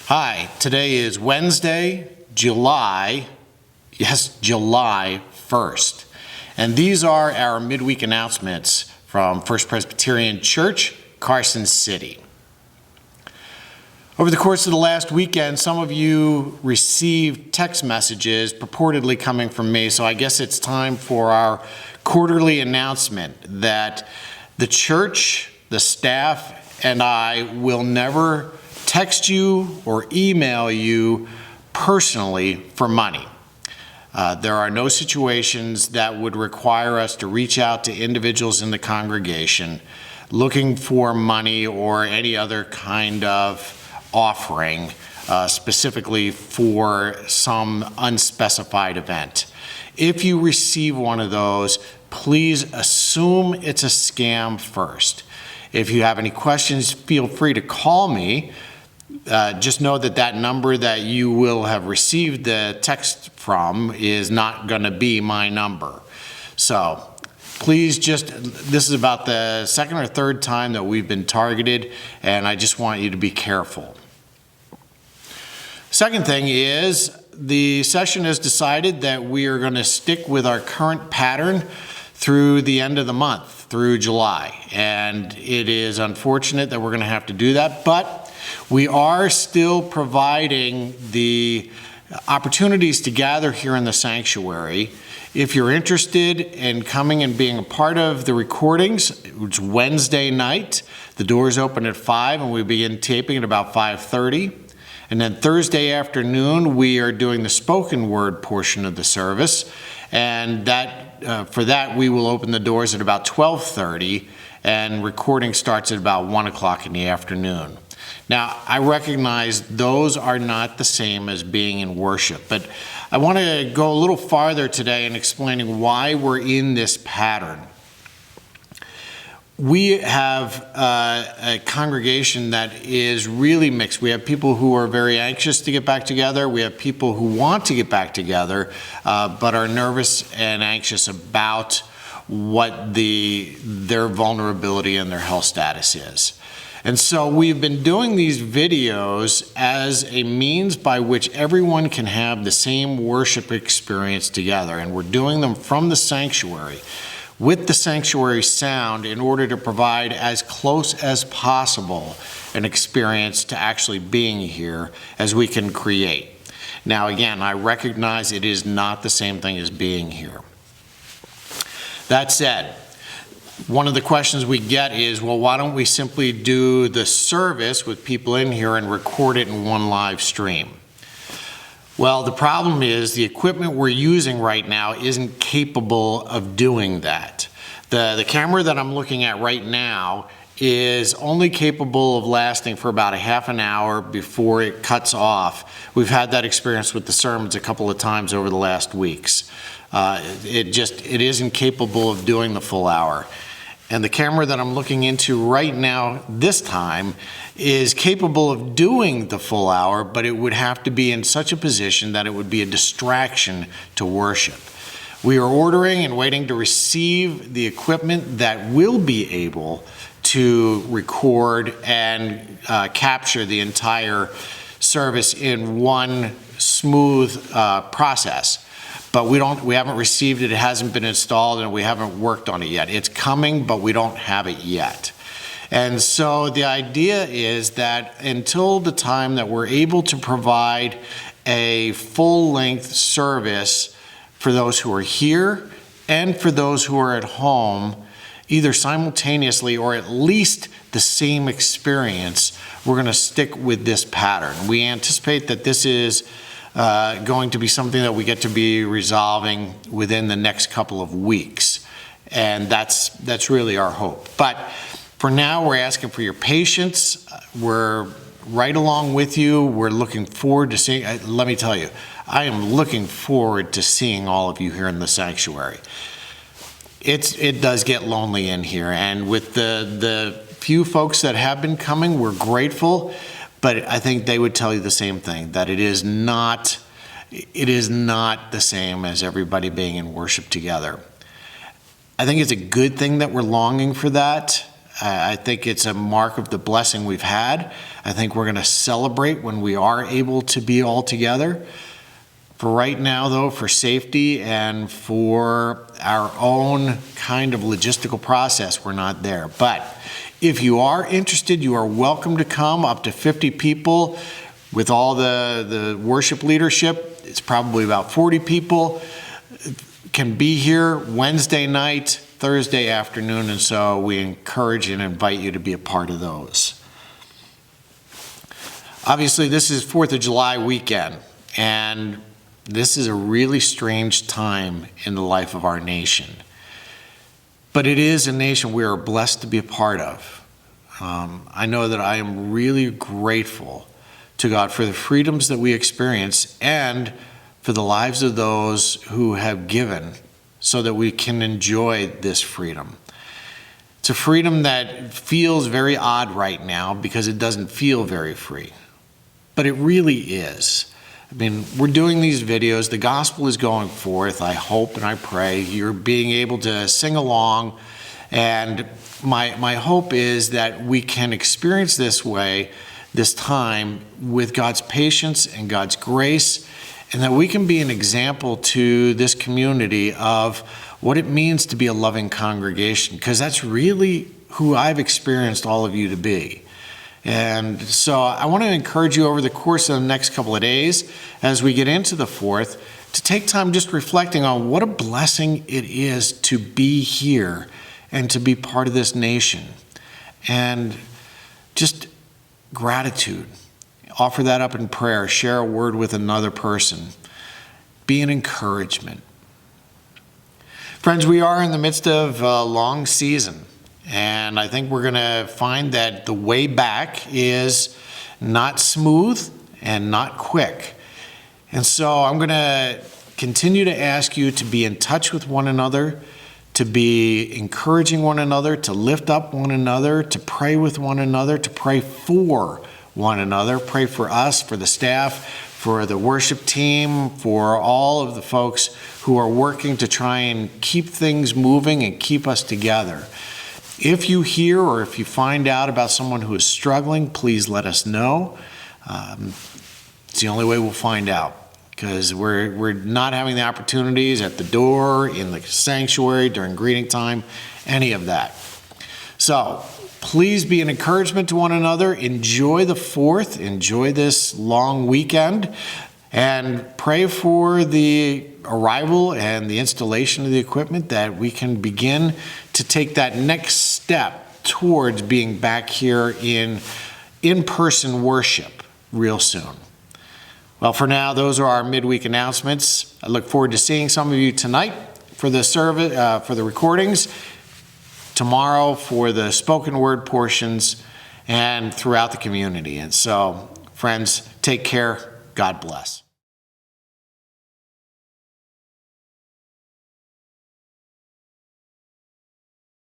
Hi, today is Wednesday, July 1st. And these are our midweek announcements from First Presbyterian Church, Carson City. Over the course of the last weekend, some of you received text messages purportedly coming from me, so I guess it's time for our quarterly announcement that the church, the staff, and I will never text you or email you personally for money. There are no situations that would require us to reach out to individuals in the congregation looking for money or any other kind of offering specifically for some unspecified event. If you receive one of those, please assume it's a scam first. If you have any questions, feel free to call me. Just know that that number that you will have received the text from is not going to be my number. So please this is about the second or third time that we've been targeted, and I just want you to be careful. Second thing is the session has decided that we are going to stick with our current pattern through the end of the month, through July. And it is unfortunate that we're going to have to do that, but we are still providing the opportunities to gather here in the sanctuary. If you're interested in coming and being a part of the recordings, it's Wednesday night. The doors open at 5 and we begin taping at about 5:30. And then Thursday afternoon, we are doing the spoken word portion of the service. And for that, we will open the doors at about 12:30, and recording starts at about 1 o'clock in the afternoon. Now, I recognize those are not the same as being in worship, but I want to go a little farther today in explaining why we're in this pattern. We have a congregation that is really mixed. We have people who are very anxious to get back together. We have people who want to get back together, but are nervous and anxious about what their vulnerability and their health status is. And so we've been doing these videos as a means by which everyone can have the same worship experience together. And we're doing them from the sanctuary with the sanctuary sound in order to provide as close as possible an experience to actually being here as we can create. Now, again, I recognize it is not the same thing as being here. That said, one of the questions we get is, well, why don't we simply do the service with people in here and record it in one live stream? Well, the problem is the equipment we're using right now isn't capable of doing that. The camera that I'm looking at right now is only capable of lasting for about a half an hour before it cuts off. We've had that experience with the sermons a couple of times over the last weeks. It isn't capable of doing the full hour. And the camera that I'm looking into right now this time is capable of doing the full hour, but it would have to be in such a position that it would be a distraction to worship. We are ordering and waiting to receive the equipment that will be able to record and capture the entire service in one smooth process. But we haven't received it, it hasn't been installed, and we haven't worked on it yet. It's coming, but we don't have it yet. And so the idea is that until the time that we're able to provide a full-length service for those who are here and for those who are at home, either simultaneously or at least the same experience, we're going to stick with this pattern. We anticipate that this is going to be something that we get to be resolving within the next couple of weeks. And that's really our hope. But for now, we're asking for your patience. We're right along with you. We're looking forward to seeing, let me tell you, I am looking forward to seeing all of you here in the sanctuary. It does get lonely in here. And with the few folks that have been coming, we're grateful. But I think they would tell you the same thing, that it is not the same as everybody being in worship together. I think it's a good thing that we're longing for that. I think it's a mark of the blessing we've had. I think we're going to celebrate when we are able to be all together. For right now, though, for safety and for our own kind of logistical process, we're not there. But if you are interested, you are welcome to come, up to 50 people with all the worship leadership. It's probably about 40 people can be here Wednesday night, Thursday afternoon, and so we encourage and invite you to be a part of those. Obviously, this is 4th of July weekend, and this is a really strange time in the life of our nation. But it is a nation we are blessed to be a part of. I know that I am really grateful to God for the freedoms that we experience and for the lives of those who have given so that we can enjoy this freedom. It's a freedom that feels very odd right now because it doesn't feel very free, but it really is. I mean, we're doing these videos, the gospel is going forth. I hope and I pray you're being able to sing along, and my hope is that we can experience this time with God's patience and God's grace, and that we can be an example to this community of what it means to be a loving congregation, because that's really who I've experienced all of you to be. And so I want to encourage you over the course of the next couple of days, as we get into the 4th, to take time just reflecting on what a blessing it is to be here and to be part of this nation. And just gratitude. Offer that up in prayer. Share a word with another person. Be an encouragement. Friends, we are in the midst of a long season. And I think we're going to find that the way back is not smooth and not quick. And so I'm going to continue to ask you to be in touch with one another, to be encouraging one another, to lift up one another, to pray with one another, to pray for one another. Pray for us, for the staff, for the worship team, for all of the folks who are working to try and keep things moving and keep us together. If you hear or if you find out about someone who is struggling, please let us know. It's the only way we'll find out, because we're not having the opportunities at the door, in the sanctuary, during greeting time, any of that. So please be an encouragement to one another. Enjoy the 4th. Enjoy this long weekend. And pray for the arrival and the installation of the equipment, that we can begin to take that next step towards being back here in in-person worship real soon. Well, for now, those are our midweek announcements. I look forward to seeing some of you tonight for the service, for the recordings, tomorrow for the spoken word portions, and throughout the community. And so, friends, take care. God bless.